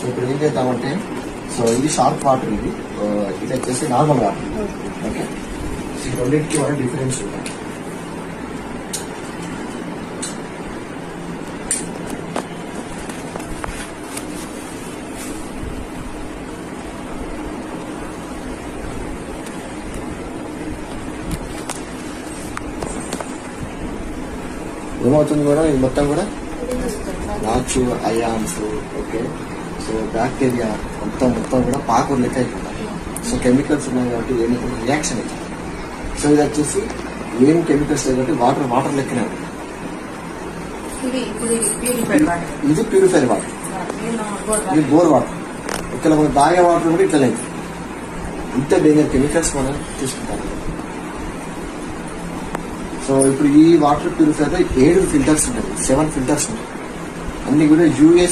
So ఇప్పుడు ఏం చేద్దామంటే, సో ఇది షార్ప్ వాటర్, ఇది వచ్చేసి నార్మల్ వాటర్. ఓకే, సో ఈ రెండింటికి కూడా డిఫరెన్స్ ఉంది. ఏమవుతుంది కూడా, ఇది మొత్తం కూడా నాచు అయాన్స్, ఓకే, సో బ్యాక్టీరియా మొత్తం కూడా పాకూరు లెక్క అయిపోతుంది. సో కెమికల్స్ ఉన్నాయి కాబట్టి ఏమైనా రియాక్షన్ అవుతుంది. సో ఇది వచ్చేసి ఏం కెమికల్స్ లేదు కాబట్టి వాటర్ లెక్కనే ఉంటుంది. ఇది ప్యూరిఫైర్ వాటర్, ఇది బోర్ వాటర్. ఇక్కడ మనం తాగే వాటర్ కూడా ఇట్లా లేదు. ఇంత డేంజర్ కెమికల్స్ మనం తీసుకుంటాం. సో ఇప్పుడు ఈ వాటర్ ప్యూరిఫైర్ 7 ఫిల్టర్స్ ఉంటాయి, 7 ఫిల్టర్స్ ఉంటాయి. అన్ని కూడా యూఎస్